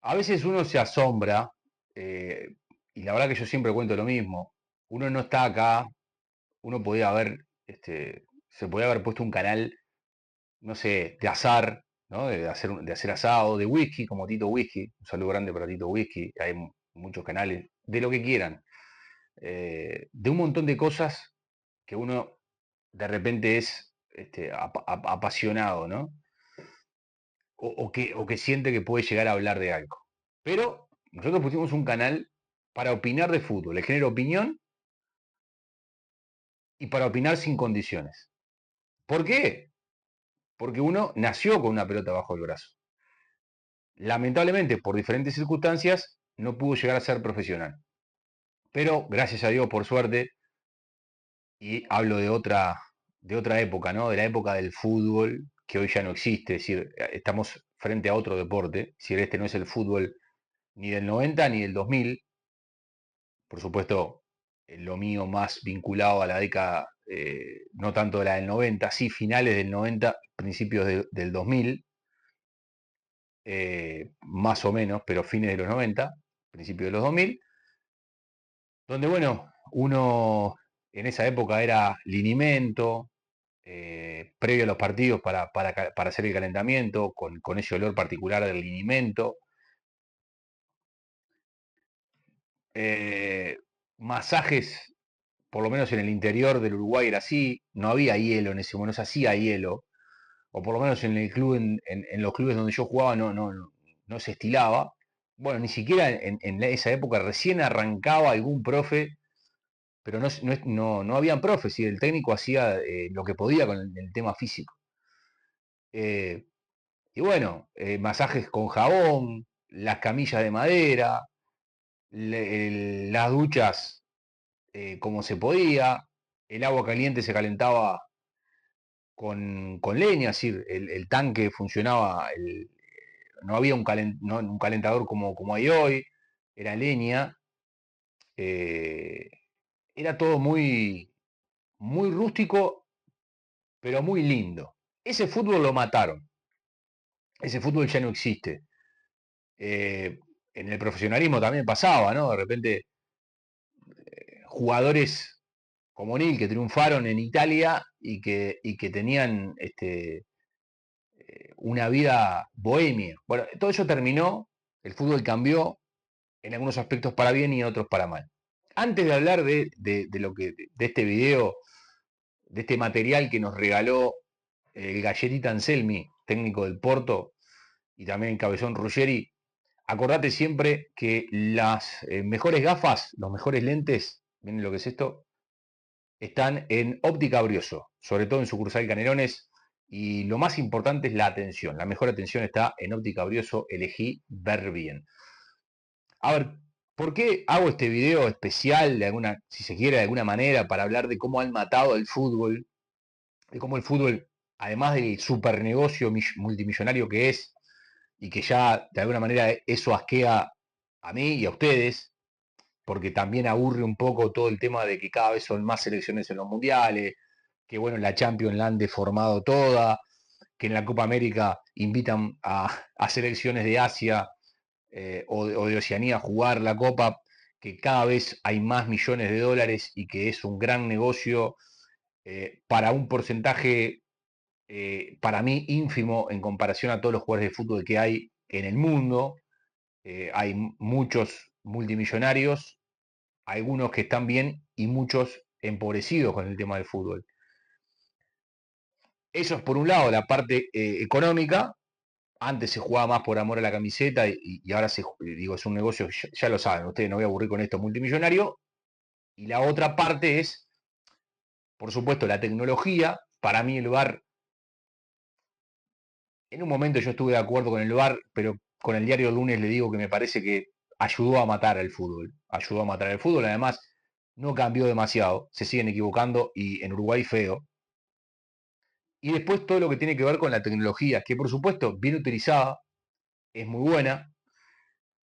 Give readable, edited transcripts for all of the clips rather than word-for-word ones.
A veces uno se asombra, eh, y la verdad que yo siempre cuento lo mismo. Uno no está acá, uno podía haber, se podía haber puesto un canal, no sé, de azar, ¿no? De hacer asado, de whisky, como Tito Whisky. Un saludo grande para Tito Whisky. Hay muchos canales, de lo que quieran. De un montón de cosas que uno de repente es apasionado, ¿no? O que siente que puede llegar a hablar de algo. Pero nosotros pusimos un canal para opinar de fútbol, el género opinión y para opinar sin condiciones. ¿Por qué? Porque uno nació con una pelota bajo el brazo. Lamentablemente, por diferentes circunstancias, no pudo llegar a ser profesional. Pero, gracias a Dios, por suerte, y hablo de otra época, ¿no? De la época del fútbol, que hoy ya no existe, es decir, estamos frente a otro deporte, si este no es el fútbol ni del 90 ni del 2000, por supuesto, lo mío más vinculado a la década, no tanto de la del 90, sí finales del 90, principios del 2000, más o menos, pero fines de los 90, principios de los 2000, donde, bueno, uno en esa época era linimento, previo a los partidos para hacer el calentamiento, con ese olor particular del linimento. Eh, Masajes, por lo menos en el interior del Uruguay era así, no había hielo en ese momento, no se hacía hielo, o por lo menos en el club, en los clubes donde yo jugaba no se estilaba. Bueno, ni siquiera en esa época recién arrancaba algún profe, pero no habían profes, y el técnico hacía lo que podía con el tema físico. Eh, y bueno, masajes con jabón, las camillas de madera, las duchas como se podía, el agua caliente se calentaba con leña, es decir, el tanque funcionaba, no había un calentador como hay hoy, era leña, eh, era todo muy rústico, pero muy lindo. Ese fútbol lo mataron, ese fútbol ya no existe. En el profesionalismo también pasaba, ¿no? De repente, jugadores como Nil que triunfaron en Italia y que tenían una vida bohemia. Bueno, todo eso terminó, el fútbol cambió en algunos aspectos para bien y en otros para mal. Antes de hablar de este video, de este material que nos regaló el Gallerita Anselmi, técnico del Porto, y también Cabezón Ruggeri, acordate siempre que las mejores gafas, los mejores lentes, miren lo que es esto, están en Óptica Brioso, sobre todo en sucursal Canelones, y lo más importante es la atención. La mejor atención está en Óptica Brioso, elegí ver bien. A ver, ¿por qué hago este video especial, si se quiere, de alguna manera, para hablar de cómo han matado el fútbol, de cómo el fútbol, además del supernegocio multimillonario que es, y que ya de alguna manera eso asquea a mí y a ustedes, porque también aburre un poco todo el tema de que cada vez son más selecciones en los mundiales, que bueno, la Champions la han deformado toda, que en la Copa América invitan a selecciones de Asia o de Oceanía a jugar la Copa, que cada vez hay más millones de dólares y que es un gran negocio para un porcentaje, para mí, ínfimo en comparación a todos los jugadores de fútbol que hay en el mundo. Hay muchos multimillonarios, algunos que están bien y muchos empobrecidos con el tema del fútbol. Eso es por un lado la parte económica. Antes se jugaba más por amor a la camiseta y ahora digo, es un negocio, ya lo saben, ustedes no voy a aburrir con esto, multimillonario. Y la otra parte es, por supuesto, la tecnología. Para mí el VAR, en un momento yo estuve de acuerdo con el VAR, pero con el diario Lunes le digo que me parece que ayudó a matar al fútbol. Ayudó a matar al fútbol, además no cambió demasiado, se siguen equivocando y en Uruguay feo. Y después todo lo que tiene que ver con la tecnología, que por supuesto, bien utilizada, es muy buena,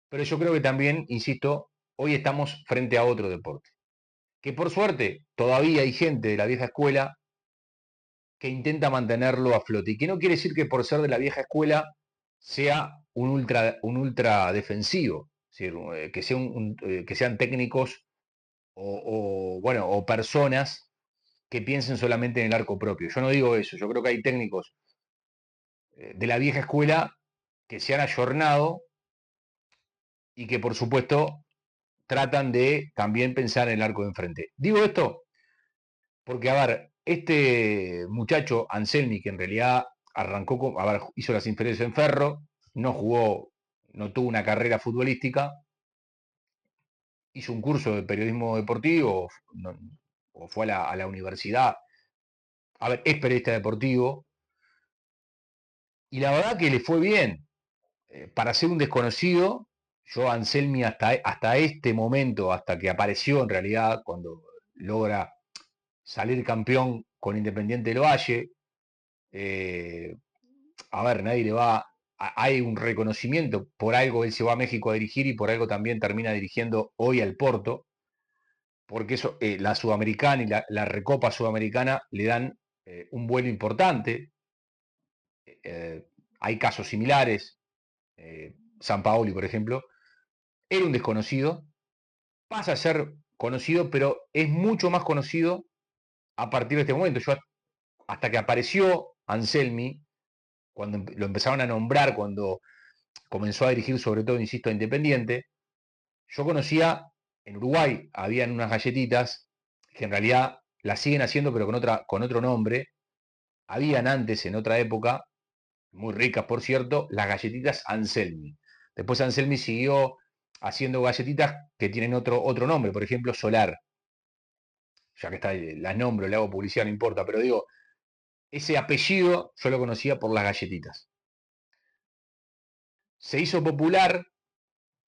pero yo creo que también, insisto, hoy estamos frente a otro deporte. Que por suerte todavía hay gente de la vieja escuela que intenta mantenerlo a flote. Y que no quiere decir que por ser de la vieja escuela sea un ultra defensivo, es decir, que, sea que sean técnicos bueno, o personas que piensen solamente en el arco propio. Yo no digo eso, yo creo que hay técnicos de la vieja escuela que se han ayornado y que por supuesto tratan de también pensar en el arco de enfrente. Digo esto porque, a ver, este muchacho Anselmi, que en realidad arrancó, a ver, hizo las inferiores en Ferro, no jugó, no tuvo una carrera futbolística, hizo un curso de periodismo deportivo, o fue a la universidad. A ver, es periodista deportivo, y la verdad que le fue bien. Para ser un desconocido, yo Anselmi hasta este momento, hasta que apareció en realidad, cuando logra salir campeón con Independiente del Valle, eh, a ver, nadie le va, hay un reconocimiento, por algo él se va a México a dirigir y por algo también termina dirigiendo hoy al Porto, porque eso, la Sudamericana y la Recopa Sudamericana le dan un vuelo importante. Eh, Hay casos similares, San Paoli, por ejemplo, era un desconocido, pasa a ser conocido, pero es mucho más conocido a partir de este momento. Yo, hasta que apareció Anselmi, cuando lo empezaron a nombrar, cuando comenzó a dirigir sobre todo, insisto, a Independiente, yo conocía, en Uruguay habían unas galletitas que en realidad las siguen haciendo pero con otro nombre. Habían antes, en otra época, muy ricas por cierto, las galletitas Anselmi. Después Anselmi siguió haciendo galletitas que tienen otro nombre, por ejemplo Solar. Ya que está, las nombro, le hago publicidad, no importa, pero digo, ese apellido yo lo conocía por las galletitas. Se hizo popular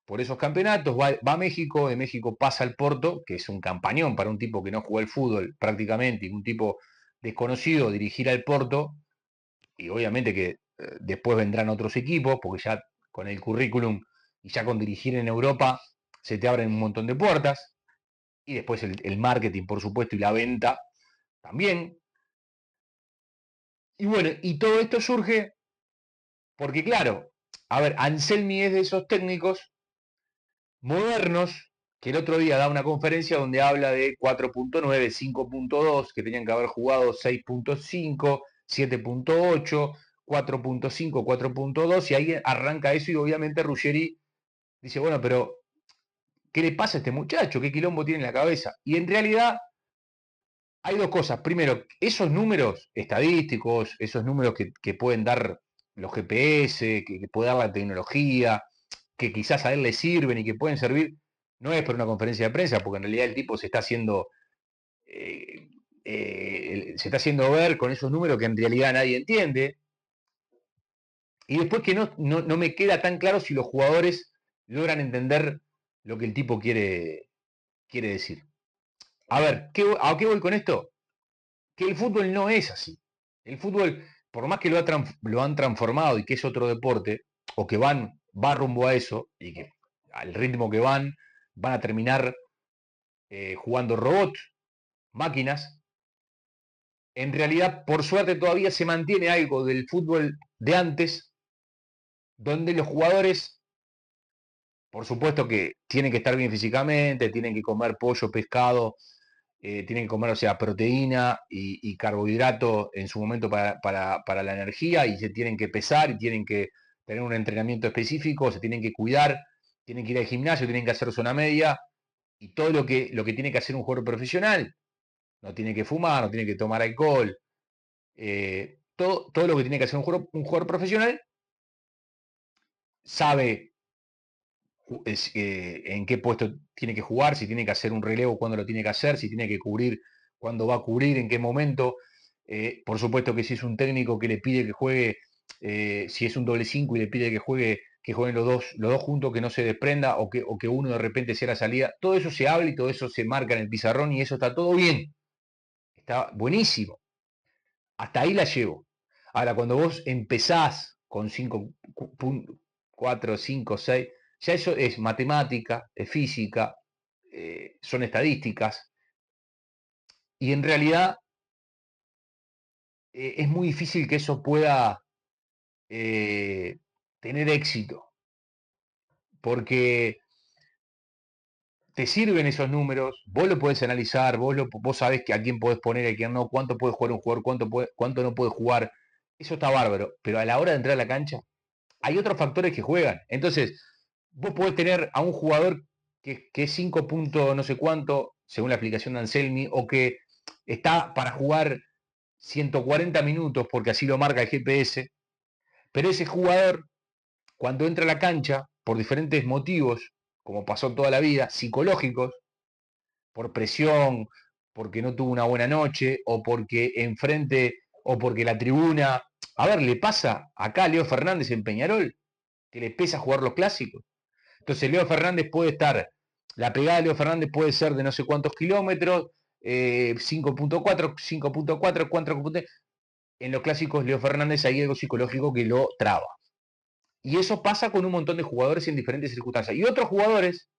por esos campeonatos, va a México, de México pasa al Porto, que es un campañón para un tipo que no jugó al fútbol prácticamente, y un tipo desconocido dirigir al Porto, y obviamente que después vendrán otros equipos, porque ya con el currículum y ya con dirigir en Europa se te abren un montón de puertas, y después el marketing, por supuesto, y la venta también. Y bueno, y todo esto surge porque, claro, a ver, Anselmi es de esos técnicos modernos que el otro día da una conferencia donde habla de 4.9, 5.2, que tenían que haber jugado 6.5, 7.8, 4.5, 4.2, y ahí arranca eso y obviamente Ruggeri dice, bueno, pero ¿qué le pasa a este muchacho? ¿Qué quilombo tiene en la cabeza? Y en realidad hay dos cosas. Primero, esos números estadísticos, esos números que pueden dar los GPS, que puede dar la tecnología, que quizás a él le sirven y que pueden servir, no es para una conferencia de prensa, porque en realidad el tipo eh, se está haciendo ver con esos números que en realidad nadie entiende. Y después que no me queda tan claro si los jugadores logran entender lo que el tipo quiere decir. A ver, ¿a qué voy con esto? Que el fútbol no es así. El fútbol, por más que lo han transformado y que es otro deporte, o que va rumbo a eso, y que al ritmo que van a terminar jugando robots, máquinas, en realidad, por suerte, todavía se mantiene algo del fútbol de antes, donde los jugadores, por supuesto que tienen que estar bien físicamente, tienen que comer pollo, pescado, tienen que comer, o sea, proteína y carbohidrato en su momento para la energía, y se tienen que pesar y tienen que tener un entrenamiento específico, se tienen que cuidar, tienen que ir al gimnasio, tienen que hacer zona media y todo lo que tiene que hacer un jugador profesional. No tiene que fumar, no tiene que tomar alcohol, todo lo que tiene que hacer un jugador profesional, sabe en qué puesto tiene que jugar, si tiene que hacer un relevo, cuándo lo tiene que hacer, si tiene que cubrir, cuándo va a cubrir, en qué momento. Por supuesto que si es un técnico que le pide que juegue, si es un doble 5 y le pide que jueguen los dos juntos, que no se desprenda o que uno de repente sea la salida, todo eso se habla y todo eso se marca en el pizarrón y eso está todo bien, está buenísimo. Hasta ahí la llevo. Ahora, cuando vos empezás con 5, 4, 5, 6, ya eso es matemática, es física, son estadísticas, y en realidad es muy difícil que eso pueda tener éxito, porque te sirven esos números, vos lo podés analizar, vos sabés que a quién podés poner, a quién no, cuánto puede jugar un jugador, cuánto no puede jugar, eso está bárbaro, pero a la hora de entrar a la cancha hay otros factores que juegan. Entonces, vos podés tener a un jugador que es 5 puntos no sé cuánto, según la aplicación de Anselmi, o que está para jugar 140 minutos porque así lo marca el GPS, pero ese jugador, cuando entra a la cancha, por diferentes motivos, como pasó toda la vida, psicológicos, por presión, porque no tuvo una buena noche, o porque enfrente, o porque la tribuna. A ver, le pasa acá a Leo Fernández en Peñarol, que le pesa jugar los clásicos. Entonces Leo Fernández puede estar, la pegada de Leo Fernández puede ser de no sé cuántos kilómetros, 5.4, 5.4, 4. En los clásicos Leo Fernández hay algo psicológico que lo traba. Y eso pasa con un montón de jugadores en diferentes circunstancias. Y otros jugadores,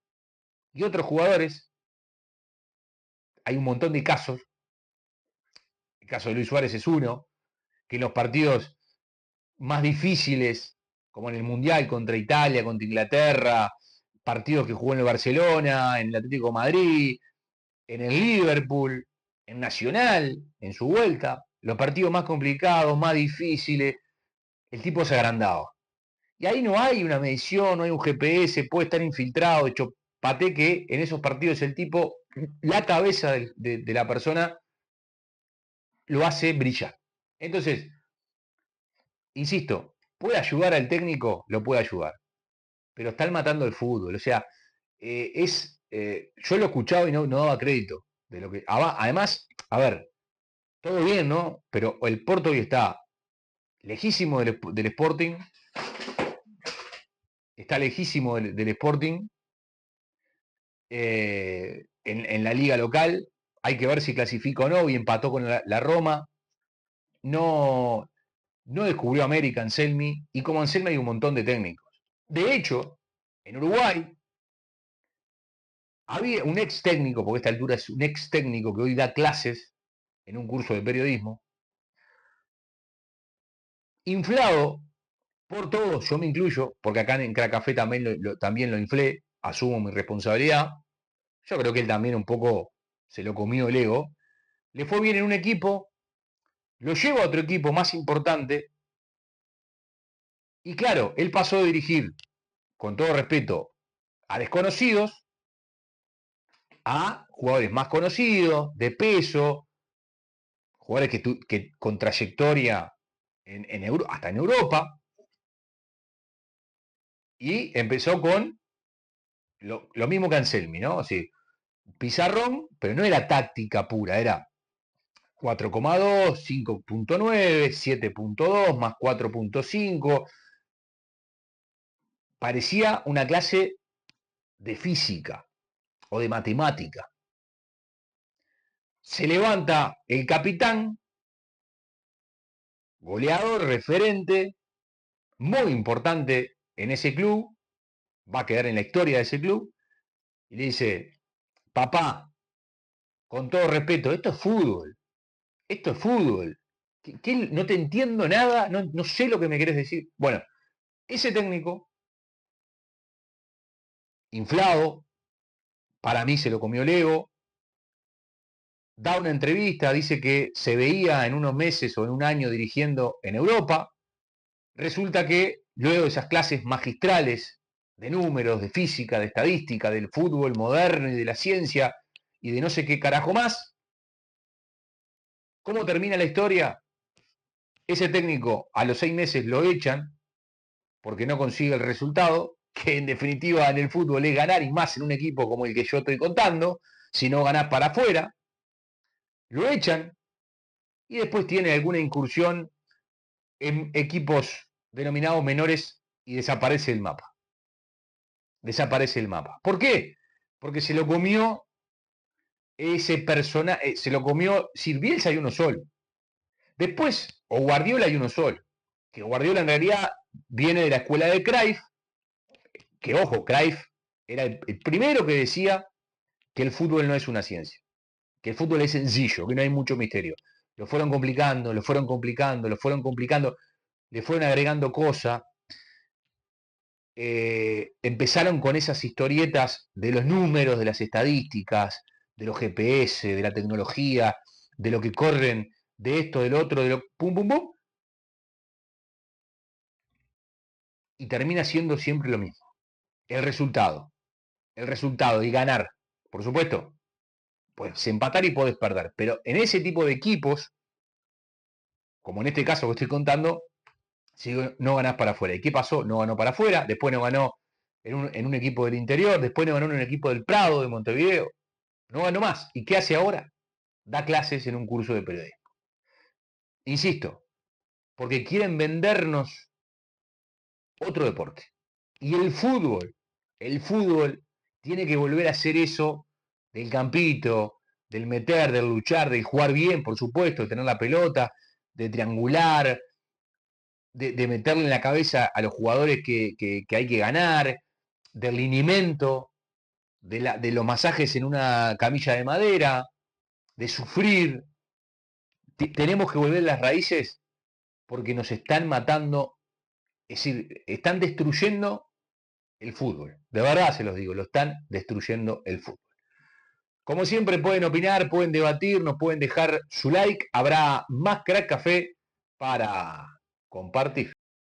hay un montón de casos, el caso de Luis Suárez es uno, que en los partidos más difíciles, como en el Mundial contra Italia, contra Inglaterra, partidos que jugó en el Barcelona, en el Atlético de Madrid, en el Liverpool, en Nacional, en su vuelta, los partidos más complicados, más difíciles, el tipo se agrandaba. Y ahí no hay una medición, no hay un GPS, puede estar infiltrado, hecho pate que en esos partidos el tipo, la cabeza de la persona lo hace brillar. Entonces, insisto, puede ayudar al técnico, lo puede ayudar, pero están matando el fútbol. O sea, yo lo he escuchado y no daba crédito de lo que. Además, a ver, todo bien, ¿no? Pero el Porto hoy está lejísimo del Sporting, está lejísimo del Sporting en la liga local. Hay que ver si clasifica o no, y empató con la Roma. No, no descubrió América Anselmi, y como Anselmi hay un montón de técnicos. De hecho, en Uruguay había un ex técnico, porque a esta altura es un ex técnico que hoy da clases en un curso de periodismo, inflado por todos, yo me incluyo, porque acá en Cracafé también lo inflé, asumo mi responsabilidad. Yo creo que él también un poco se lo comió el ego. Le fue bien en un equipo, lo lleva a otro equipo más importante, y claro, él pasó de dirigir, con todo respeto, a desconocidos, a jugadores más conocidos, de peso, jugadores con trayectoria hasta en Europa, y empezó con lo mismo que Anselmi, ¿no? Así, pizarrón, pero no era táctica pura, era 4,2, 5.9, 7.2 más 4.5. Parecía una clase de física o de matemática. Se levanta el capitán, goleador, referente, muy importante en ese club, va a quedar en la historia de ese club, y le dice, papá, con todo respeto, esto es fútbol, esto es fútbol. No te entiendo nada, no sé lo que me querés decir. Bueno, ese técnico, inflado, para mí se lo comió el ego, da una entrevista, dice que se veía en unos meses o en un año dirigiendo en Europa. Resulta que luego de esas clases magistrales de números, de física, de estadística, del fútbol moderno y de la ciencia y de no sé qué carajo más, ¿cómo termina la historia? Ese técnico a los 6 meses lo echan porque no consigue el resultado, que en definitiva en el fútbol es ganar, y más en un equipo como el que yo estoy contando. Si no ganás para afuera, lo echan, y después tiene alguna incursión en equipos denominados menores y desaparece el mapa. Desaparece el mapa. ¿Por qué? Porque se lo comió ese personaje, se lo comió Sir Bielsa y uno solo. Después, o Guardiola y uno solo. Que Guardiola en realidad viene de la escuela de Cruyff, que ojo, Cruyff era el primero que decía que el fútbol no es una ciencia, que el fútbol es sencillo, que no hay mucho misterio. Lo fueron complicando, lo fueron complicando, lo fueron complicando, le fueron agregando cosas. empezaron con esas historietas de los números, de las estadísticas, de los GPS, de la tecnología, de lo que corren, de esto, del otro, de lo pum, pum, pum, y termina siendo siempre lo mismo. El resultado y ganar, por supuesto, puedes empatar y puedes perder, pero en ese tipo de equipos, como en este caso que estoy contando, si no ganás para afuera. ¿Y qué pasó? No ganó para afuera, después no ganó en un equipo del interior, después no ganó en un equipo del Prado, de Montevideo, no ganó más. ¿Y qué hace ahora? Da clases en un curso de periodismo. Insisto, porque quieren vendernos otro deporte. Y el fútbol tiene que volver a ser eso del campito, del meter, del luchar, del jugar bien, por supuesto, de tener la pelota, de triangular, de meterle en la cabeza a los jugadores que hay que ganar, del linimento, de los masajes en una camilla de madera, de sufrir. Tenemos que volver a las raíces porque nos están matando, es decir, están destruyendo el fútbol. De verdad se los digo, lo están destruyendo el fútbol. Como siempre pueden opinar, pueden debatir, nos pueden dejar su like. Habrá más Crack Café para compartir.